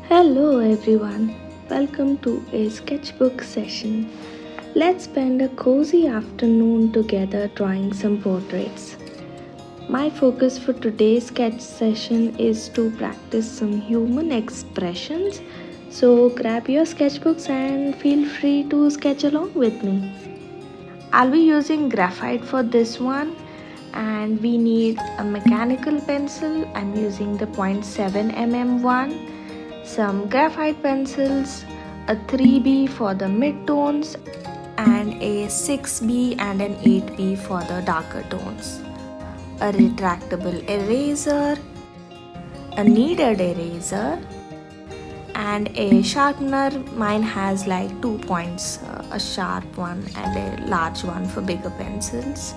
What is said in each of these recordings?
Hello everyone, welcome to a sketchbook session. Let's spend a cozy afternoon together drawing some portraits. My focus for today's sketch session is to practice some human expressions. So grab your sketchbooks and feel free to sketch along with me. I'll be using graphite for this one and we need a mechanical pencil. I'm using the 0.7 mm one, some graphite pencils, a 3B for the mid-tones and a 6B and an 8B for the darker tones, a retractable eraser, a kneaded eraser and a sharpener. Mine has like 2 points, a sharp one and a large one for bigger pencils.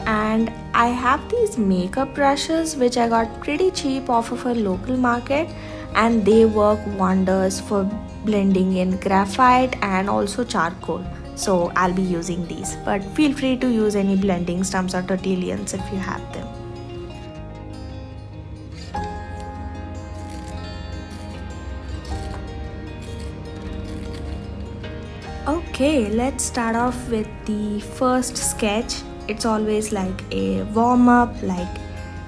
And I have these makeup brushes which I got pretty cheap off of a local market, and they work wonders for blending in graphite and also charcoal. So I'll be using these, but feel free to use any blending stumps or tortillas if you have them. Okay, let's start off with the first sketch. It's always like a warm-up, like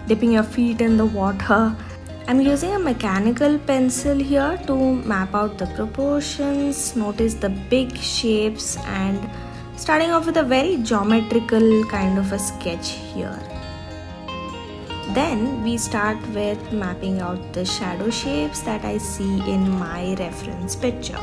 dipping your feet in the water. I'm using a mechanical pencil here to map out the proportions, notice the big shapes, and starting off with a very geometrical kind of a sketch here. Then we start with mapping out the shadow shapes that I see in my reference picture.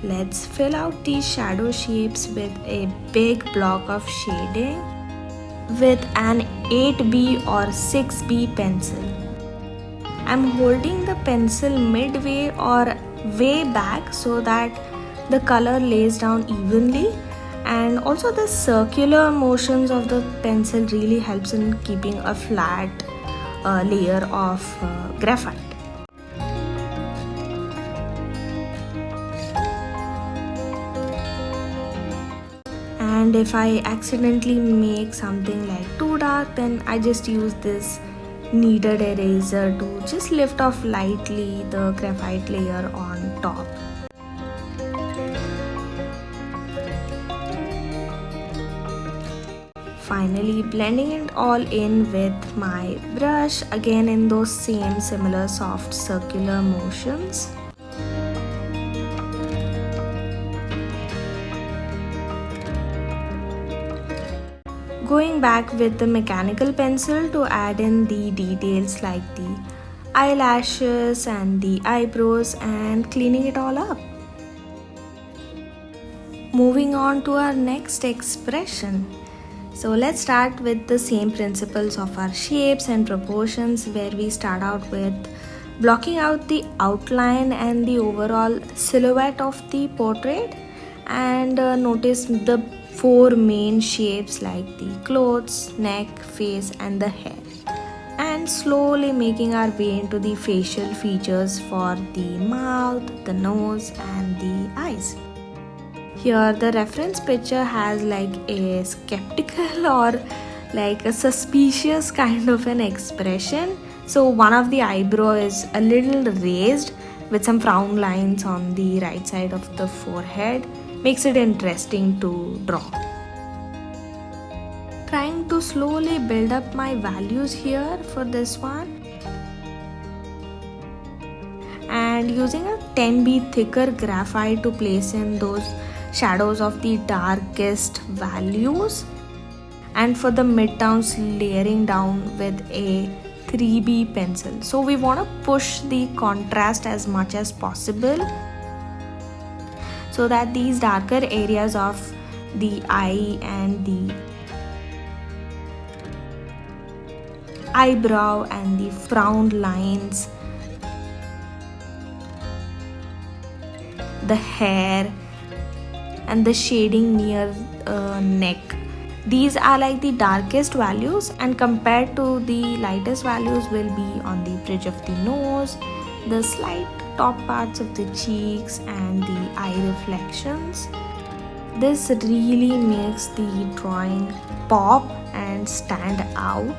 Let's fill out these shadow shapes with a big block of shading with an 8B or 6B pencil. I'm holding the pencil midway or way back so that the color lays down evenly, and also the circular motions of the pencil really helps in keeping a flat layer of graphite. And if I accidentally make something like too dark, then I just use this kneaded eraser to just lift off lightly the graphite layer on top. Finally blending it all in with my brush, again in those same similar soft circular motions. Going back with the mechanical pencil to add in the details like the eyelashes and the eyebrows and cleaning it all up. Moving on to our next expression. So let's start with the same principles of our shapes and proportions, where we start out with blocking out the outline and the overall silhouette of the portrait, and notice the 4 main shapes like the clothes, neck, face and the hair, and slowly making our way into the facial features for the mouth, the nose and the eyes. Here the reference picture has like a skeptical or like a suspicious kind of an expression. So one of the eyebrow is a little raised with some frown lines on the right side of the forehead. Makes it interesting to draw. Trying to slowly build up my values here for this one, and using a 10B thicker graphite to place in those shadows of the darkest values, and for the midtones layering down with a 3B pencil. So we want to push the contrast as much as possible, so that these darker areas of the eye and the eyebrow and the frown lines, the hair and the shading near neck, these are like the darkest values, and compared to the lightest values will be on the bridge of the nose, the slight top parts of the cheeks and the eye reflections. This really makes the drawing pop and stand out.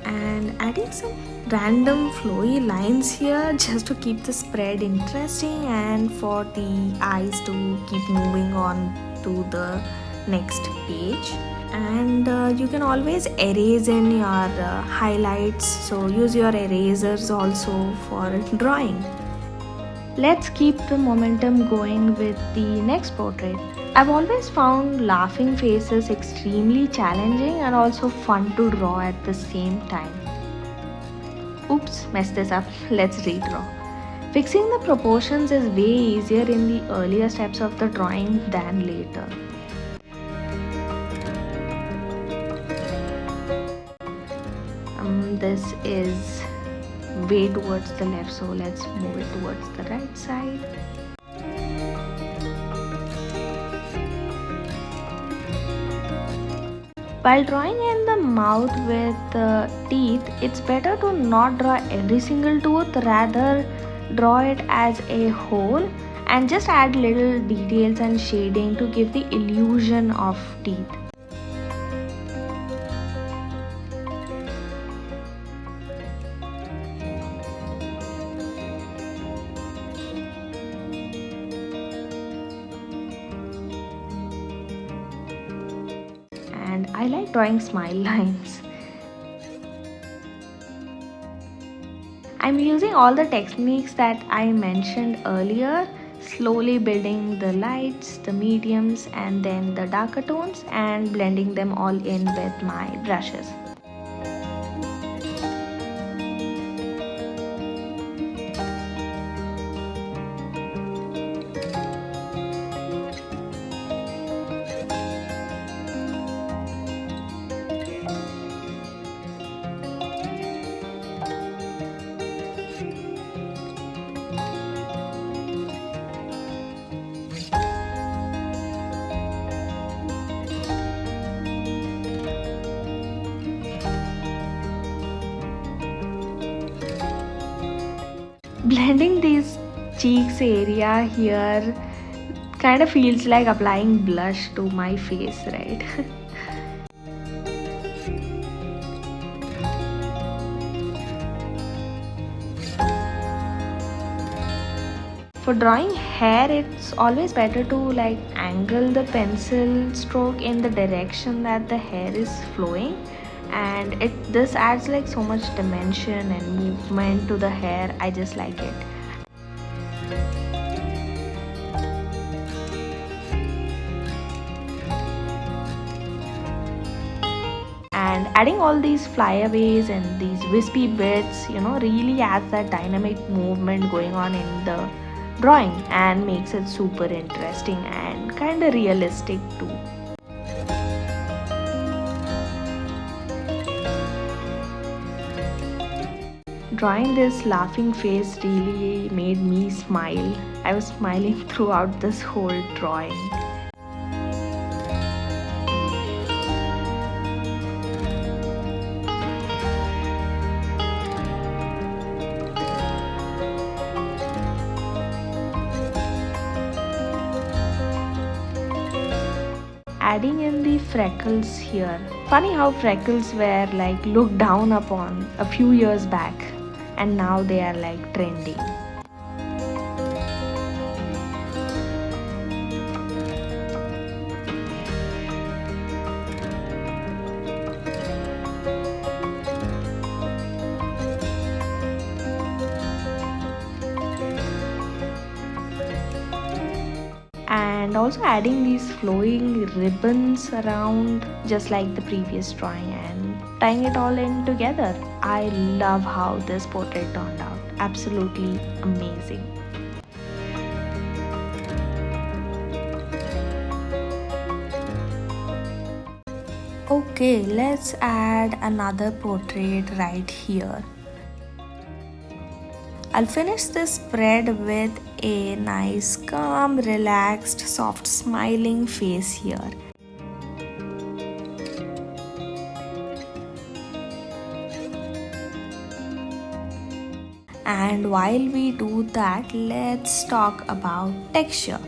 And adding some random flowy lines here just to keep the spread interesting and for the eyes to keep moving on to the next page. And you can always erase in your highlights, so use your erasers also for drawing. Let's keep the momentum going with the next portrait. I've always found laughing faces extremely challenging and also fun to draw at the same time. Oops, messed this up. Let's redraw. Fixing the proportions is way easier in the earlier steps of the drawing than later. This is way towards the left, so let's move it towards the right side. While drawing in the mouth with teeth, it's better to not draw every single tooth, rather draw it as a whole and just add little details and shading to give the illusion of teeth. And I like drawing smile lines. I'm using all the techniques that I mentioned earlier, slowly building the lights, the mediums and then the darker tones and blending them all in with my brushes. Blending these cheeks area here kind of feels like applying blush to my face, right? For drawing hair, it's always better to like angle the pencil stroke in the direction that the hair is flowing, and this adds like so much dimension and movement to the hair. I just like it. And adding all these flyaways and these wispy bits, really adds that dynamic movement going on in the drawing and makes it super interesting and kind of realistic too. Drawing this laughing face really made me smile. I was smiling throughout this whole drawing. Adding in the freckles here. Funny how freckles were like looked down upon a few years back and now they are like trending. And also adding these flowing ribbons around just like the previous drawing and tying it all in together. I love how this portrait turned out. Absolutely amazing. Okay, let's add another portrait right here. I'll finish this spread with a nice, calm, relaxed, soft, smiling face here. And while we do that, let's talk about texture.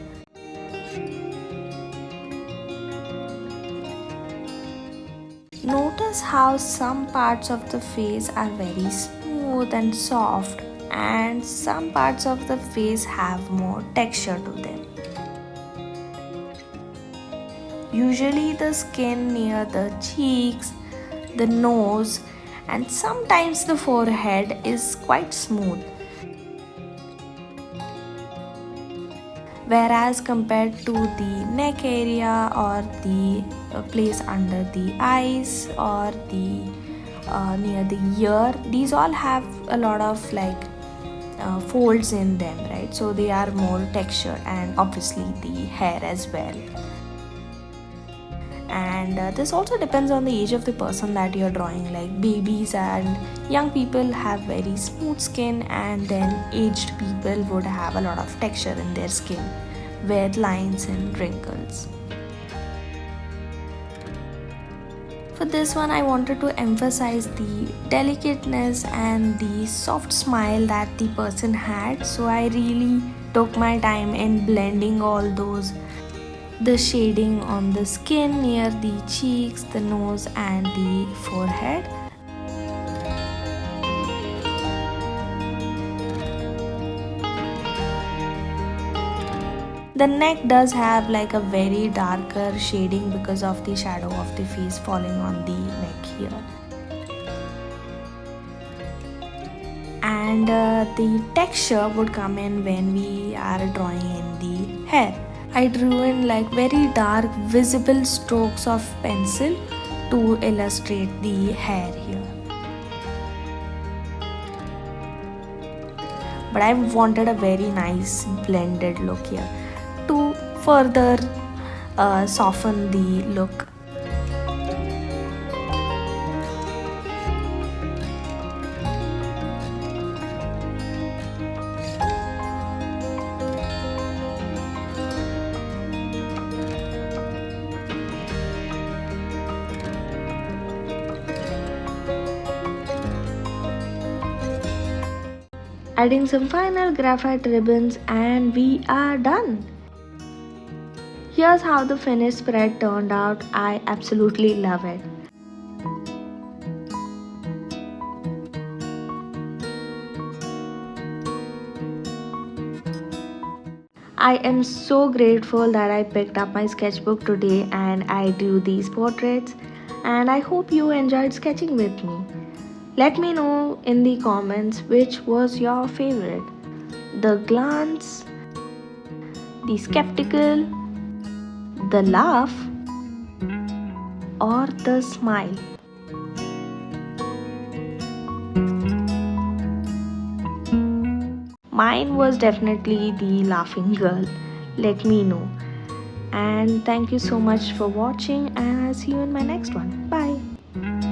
Notice how some parts of the face are very smooth and soft, and some parts of the face have more texture to them. Usually the skin near the cheeks, the nose, and sometimes the forehead is quite smooth. Whereas compared to the neck area or the place under the eyes or the near the ear, these all have a lot of folds in them, right? So they are more textured, and obviously the hair as well. And this also depends on the age of the person that you're drawing. Like babies and young people have very smooth skin, and then aged people would have a lot of texture in their skin with lines and wrinkles. For this one, I wanted to emphasize the delicateness and the soft smile that the person had, so I really took my time in blending all those, the shading on the skin near the cheeks, the nose and the forehead. The neck does have like a very darker shading because of the shadow of the face falling on the neck here. And the texture would come in when we are drawing in the hair. I drew in like very dark visible strokes of pencil to illustrate the hair here. But I wanted a very nice blended look here to further soften the look. Adding some final graphite ribbons and we are done. Here's how the finished spread turned out. I absolutely love it. I am so grateful that I picked up my sketchbook today and I drew these portraits, and I hope you enjoyed sketching with me. Let me know in the comments which was your favorite. The glance, the skeptical, the laugh, or the smile. Mine was definitely the laughing girl. Let me know. And thank you so much for watching, and I'll see you in my next one. Bye.